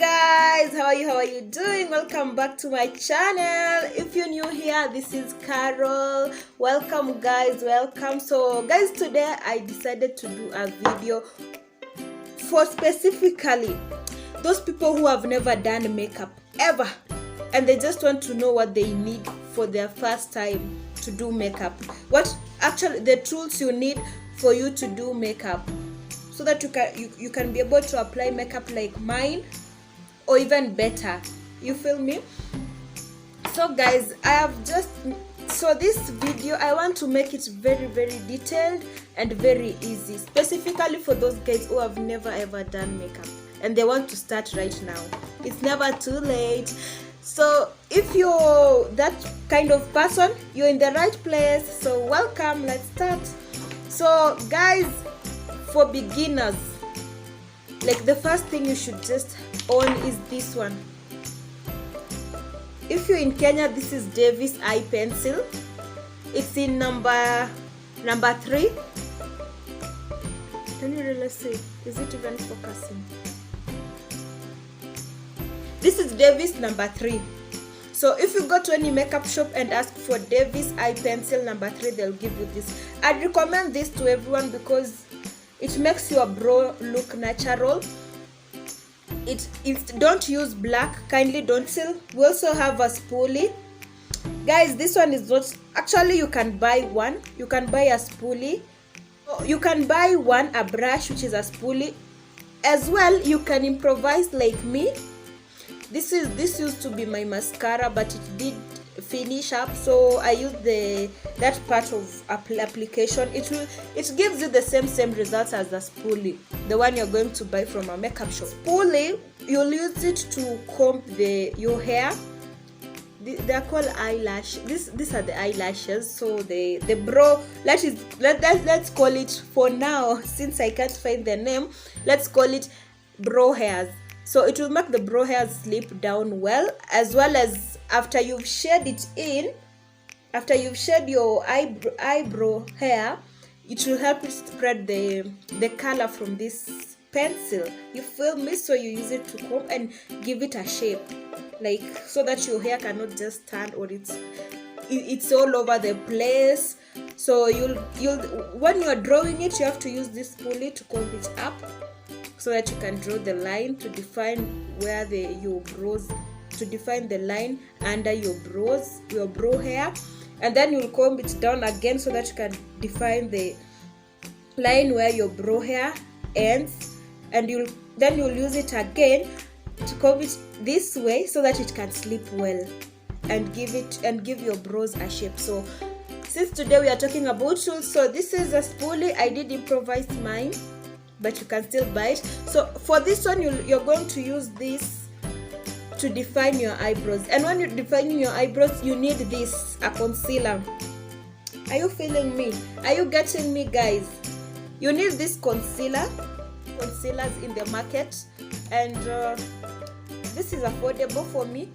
guys, how are you doing? Welcome back to my channel. If you're new here, this is Carol. Welcome guys, welcome. So guys, today I decided to do a video for specifically those people who have never done makeup ever, and they just want to know what they need for their first time to do makeup. What actually the tools you need for you to do makeup, so that you can be able to apply makeup like mine or even better. You feel me? So guys, so this video I want to make it very detailed and very easy, specifically for those guys who have never ever done makeup and they want to start right now. It's never too late. So if you're that kind of person, you're in the right place. So welcome, let's start. So guys, for beginners, like the first thing you should just own is this one. If you're in Kenya, this is Davis eye pencil. It's in number 3. Can you really see? Is it even focusing? This is Davis number 3. So if you go to any makeup shop and ask for Davis eye pencil number 3, they'll give you this. I'd recommend this to everyone because it makes your brow look natural. Don't use black, kindly don't. We also have a spoolie. Guys, this one is not actually, you can buy one. You can buy a spoolie. You can buy a brush, which is a spoolie. As well, you can improvise like me. This used to be my mascara, but it did finish up, so I used that part of application. It gives you the same results as the spoolie, the one you're going to buy from a makeup shop. Spoolie, you'll use it to comb your hair. They're called eyelash. These are the eyelashes. So the brow, let's call it, for now, since I can't find the name, let's call it brow hairs. So it will make the brow hairs slip down well as after you've shed it in, after you've shed your eyebrow hair, it will help you spread the color from this pencil. You feel me? So you use it to comb and give it a shape, like so that your hair cannot just stand or it's all over the place. So you'll when you're drawing it, you have to use this spoolie to comb it up, so that you can draw the line to define where your brows, to define the line under your brows, your brow hair, and then you'll comb it down again so that you can define the line where your brow hair ends, and then you'll use it again to comb it this way so that it can slip well and give your brows a shape. So since today we are talking about tools, so this is a spoolie. I did improvise mine, but you can still buy it. So for this one, you're going to use this to define your eyebrows. And when you're defining your eyebrows, you need this, a concealer. Are you feeling me? Are you getting me, guys? You need this concealers in the market, and this is affordable for me.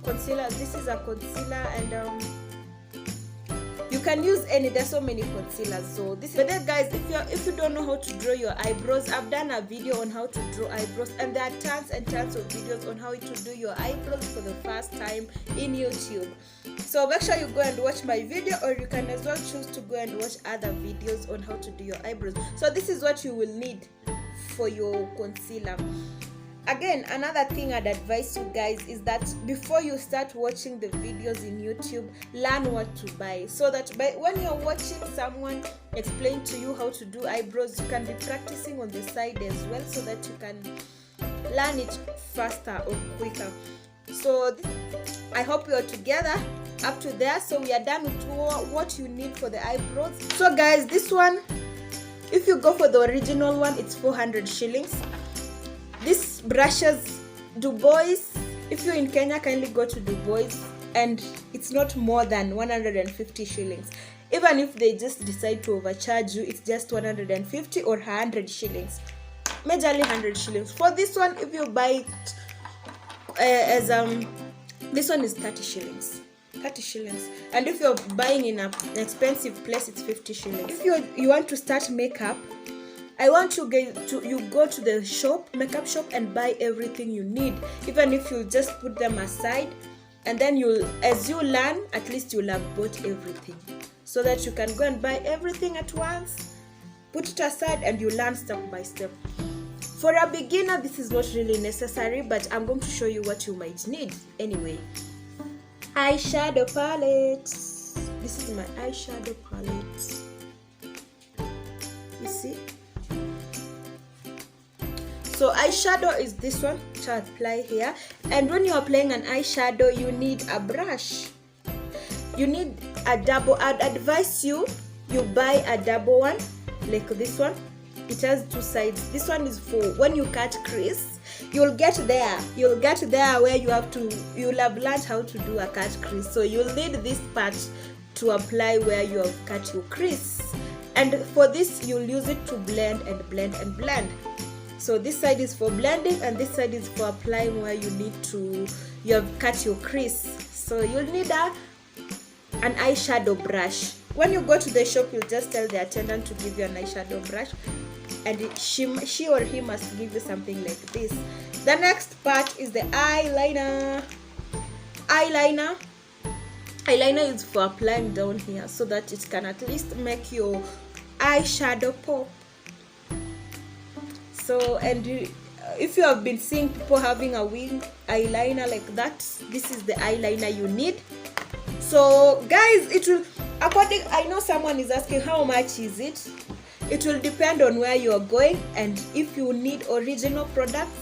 This is a concealer, and you can use any. There's so many concealers. So but then guys, if you don't know how to draw your eyebrows, I've done a video on how to draw eyebrows, and there are tons and tons of videos on how to do your eyebrows for the first time in YouTube. So make sure you go and watch my video, or you can as well choose to go and watch other videos on how to do your eyebrows. So this is what you will need for your concealer. Again, another thing I'd advise you guys is that before you start watching the videos in YouTube, learn what to buy, so that when you're watching someone explain to you how to do eyebrows, you can be practicing on the side as well, so that you can learn it faster or quicker. So I hope you're together up to there. So we are done with what you need for the eyebrows. So guys, this one, if you go for the original one, it's 400 shillings. These brushes, Dubois, if you're in Kenya, kindly go to Dubois, and it's not more than 150 shillings. Even if they just decide to overcharge you, it's just 150 or 100 shillings. Majorly 100 shillings. For this one, if you buy it this one is 30 shillings. 30 shillings. And if you're buying in an expensive place, it's 50 shillings. If you want to start makeup, I want you guys to go to the shop, makeup shop, and buy everything you need, even if you just put them aside, and then as you learn, at least you'll have bought everything, so that you can go and buy everything at once, put it aside, and you learn step by step. For a beginner, this is not really necessary, but I'm going to show you what you might need anyway. Eyeshadow palette. This is my eyeshadow palette. You see? So eyeshadow is this one, which I apply here. And when you're applying an eyeshadow, you need a brush. You need a double. I'd advise you buy a double one, like this one. It has two sides. This one is for when you cut crease. You'll get there where you'll have learned how to do a cut crease. So you'll need this part to apply where you have cut your crease. And for this, you'll use it to blend and blend and blend. So this side is for blending, and this side is for applying where you have cut your crease. So you'll need an eyeshadow brush. When you go to the shop, you'll just tell the attendant to give you an eyeshadow brush, and she or he must give you something like this. The next part is the eyeliner. Eyeliner is for applying down here, so that it can at least make your eyeshadow pop. So, and if you have been seeing people having a wing eyeliner like that, this is the eyeliner you need. So guys, it will, I know someone is asking how much is it. It will depend on where you are going, and if you need original products,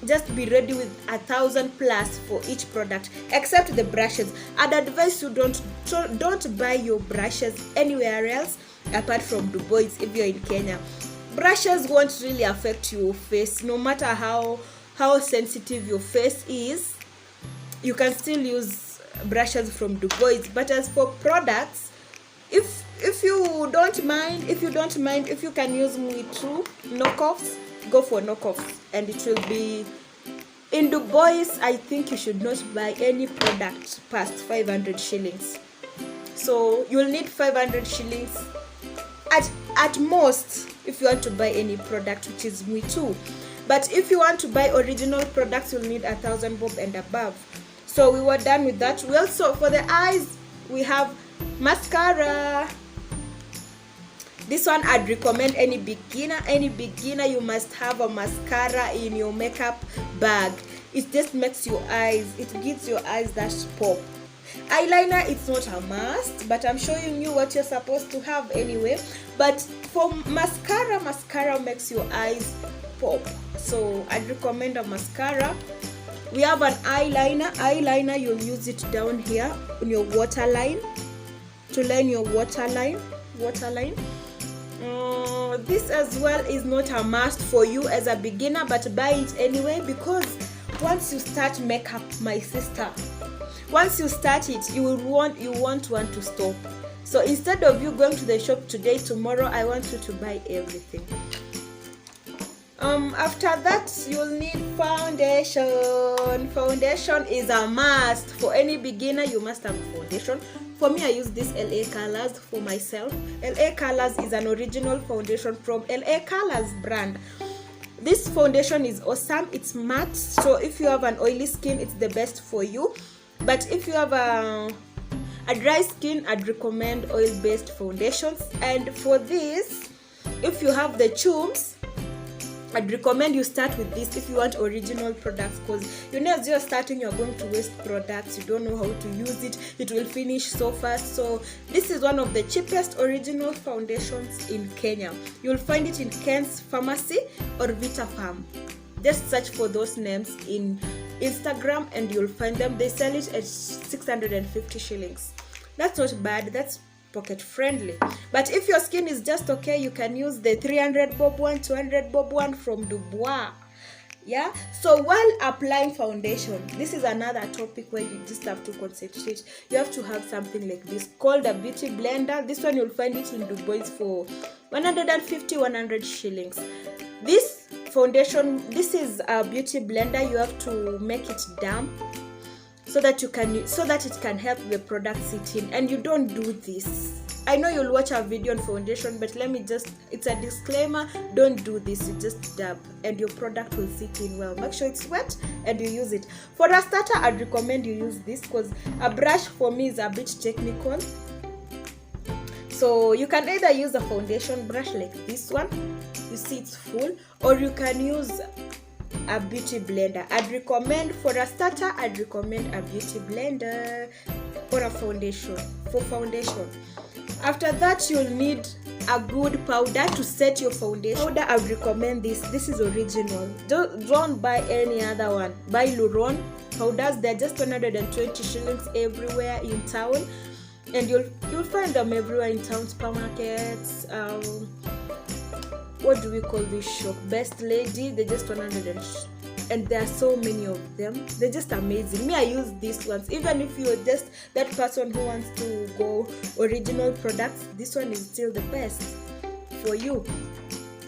just be ready with 1,000 plus for each product, except the brushes. I'd advise you don't buy your brushes anywhere else apart from Dubois if you're in Kenya. Brushes won't really affect your face, no matter how sensitive your face is. You can still use brushes from Dubois. But as for products, if you don't mind, if you can use Muitu knockoffs, go for knockoffs, and it will be in Dubois. I think you should not buy any product past 500 shillings. So you'll need 500 shillings at most if you want to buy any product, which is Muitu. But if you want to buy original products, you'll need 1,000 bob and above. So we were done with that. We also, for the eyes, we have mascara. This one I'd recommend any beginner, you must have a mascara in your makeup bag. It just makes your eyes, it gives your eyes that pop. Eyeliner, it's not a must, but I'm showing you what you're supposed to have anyway. But for mascara makes your eyes pop. So I'd recommend a mascara. We have an eyeliner, you'll use it down here on your waterline, to line your waterline. This as well is not a must for you as a beginner, but buy it anyway, because once you start makeup, my sister, once you start it, you won't want to stop. So instead of you going to the shop today, tomorrow, I want you to buy everything. After that, you'll need foundation. Foundation is a must. For any beginner, you must have foundation. For me, I use this LA Colors for myself. LA Colors is an original foundation from LA Colors brand. This foundation is awesome. It's matte, so if you have an oily skin, it's the best for you. But if you have a dry skin, I'd recommend oil-based foundations. And for this, if you have the chums, I'd recommend you start with this if you want original products, because as you're starting, you're going to waste products. You don't know how to use it. It will finish so fast. So this is one of the cheapest original foundations in Kenya. You'll find it in Ken's Pharmacy or Vita Farm. Just search for those names in Instagram and you'll find them. They sell it at 650 shillings. That's not bad. That's pocket friendly. But if your skin is just okay, you can use the 300 bob one, 200 bob one from Dubois. Yeah, so while applying foundation, this is another topic where you just have to concentrate. You have to have something like this called a beauty blender. This one you'll find it in Dubois for 150-100 shillings. This foundation, this is a beauty blender. You have to make it damp so that it can help the product sit in, and you don't do this I know you'll watch a video on foundation, but let me just, it's a disclaimer, don't do this. You just dab and your product will sit in well. Make sure it's wet and you use it. For a starter, I'd recommend you use this because a brush for me is a bit technical. So you can either use a foundation brush like this one, you see it's full, or you can use a beauty blender. I'd recommend, for a starter, I'd recommend a beauty blender for a foundation, After that, you'll need a good powder to set your foundation. Powder, I would recommend this. This is original. Don't buy any other one. Buy Luron powders. They're just 120 shillings everywhere in town, and you'll find them everywhere in town, supermarkets. What do we call this shop? Best Lady. They're just 100 and there are so many of them. They're just amazing. Me, I use these ones. Even if you're just that person who wants to go original products, this one is still the best for you.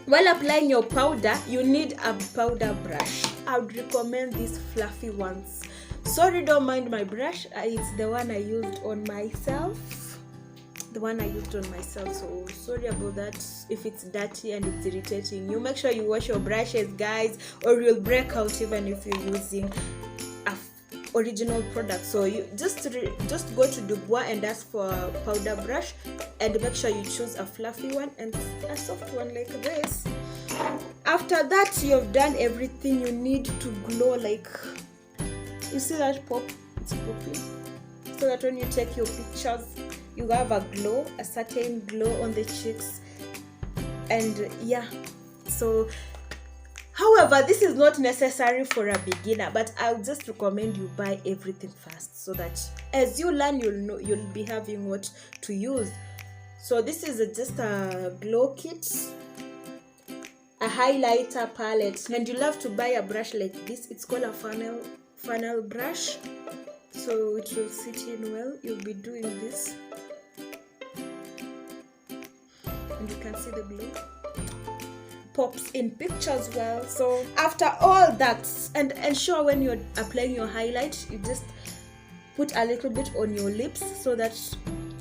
While applying your powder, you need a powder brush. I would recommend these fluffy ones. Sorry, don't mind my brush. It's the one I used on myself. So sorry about that if it's dirty and it's irritating you. Make sure you wash your brushes, guys, or you'll break out even if you're using a original product. So you just go to Dubois and ask for a powder brush, and make sure you choose a fluffy one and a soft one like this. After that, you've done everything you need to glow. Like, you see that pop? It's popping, so that when you take your pictures, you have a glow, a certain glow on the cheeks. And yeah, so however, this is not necessary for a beginner, but I'll just recommend you buy everything first, so that as you learn, you'll be having what to use. So this is just a glow kit, a highlighter palette, and you'll have to buy a brush like this. It's called a funnel brush, so it will sit in well. You'll be doing this, and you can see the glow pops in pictures well. So after all that, and ensure when you're applying your highlight, you just put a little bit on your lips, so that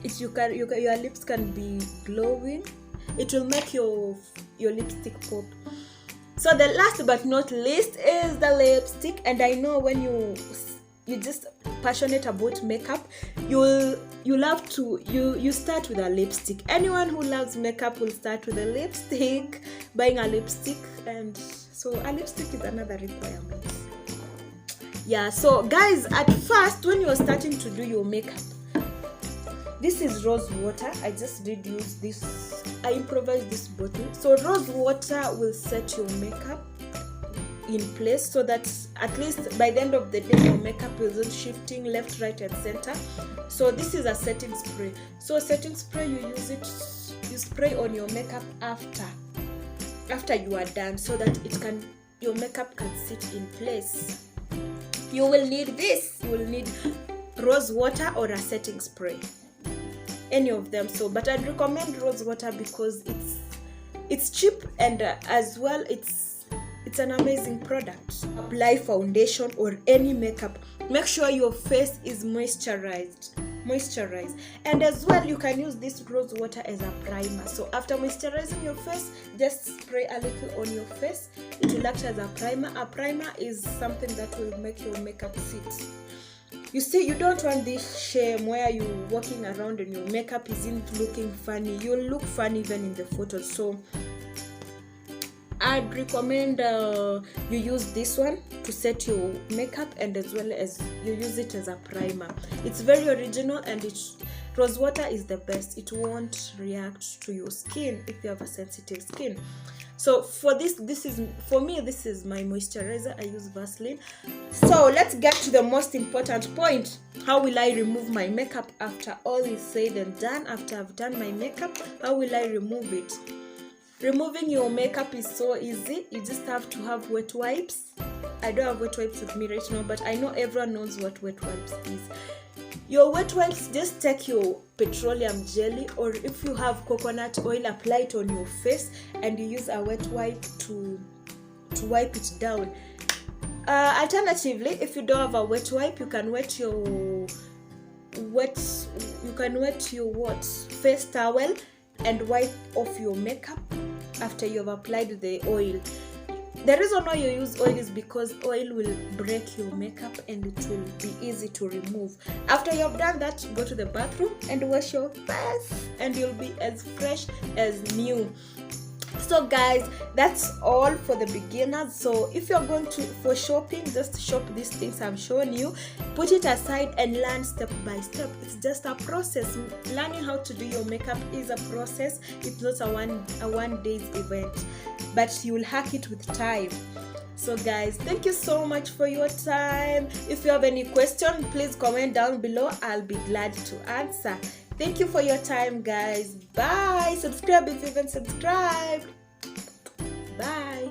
your lips can be glowing. It will make your lipstick pop. So the last but not least is the lipstick. And I know when you're just passionate about makeup, you start with a lipstick. Anyone who loves makeup will start with a lipstick, buying a lipstick. And so a lipstick is another requirement. Yeah, so guys, at first when you're starting to do your makeup, this is rose water. I just did use this. I improvised this bottle. So rose water will set your makeup in place, so that at least by the end of the day, your makeup isn't shifting left, right, and center. So this is a setting spray. So setting spray, you spray on your makeup after you are done, so that your makeup can sit in place. You will need this. You will need rose water or a setting spray, any of them. So, but I'd recommend rose water because it's cheap, and as well it's an amazing product. Apply foundation or any makeup. Make sure your face is moisturized, and as well you can use this rose water as a primer. So after moisturizing your face, just spray a little on your face. It will act as a primer. A primer is something that will make your makeup sit. You see, you don't want this shame where you're walking around and your makeup isn't looking funny. You'll look funny even in the photos. So I'd recommend you use this one to set your makeup, and as well as you use it as a primer. It's very original, and rose water is the best. It won't react to your skin if you have a sensitive skin. So for this is my moisturizer. I use Vaseline. So let's get to the most important point. How will I remove my makeup after all is said and done? After I've done my makeup, how will I remove it? Removing your makeup is so easy. You just have to have wet wipes. I don't have wet wipes with me right now, but I know everyone knows what wet wipes is. Your wet wipes, just take your petroleum jelly, or if you have coconut oil, apply it on your face, and you use a wet wipe to wipe it down. Alternatively, if you don't have a wet wipe, you can wet your wet your face towel and wipe off your makeup after you've applied the oil. The reason why you use oil is because oil will break your makeup and it will be easy to remove. After you've done that, go to the bathroom and wash your face and you'll be as fresh as new. So guys, that's all for the beginners. So if you're going for shopping, just shop these things I've shown you, put it aside and learn step by step. It's just a process. Learning how to do your makeup is a process. It's not a one day's event, but you'll hack it with time. So guys, thank you so much for your time. If you have any question, please comment down below. I'll be glad to answer. Thank you for your time, guys. Bye. Subscribe if you haven't subscribed. Bye.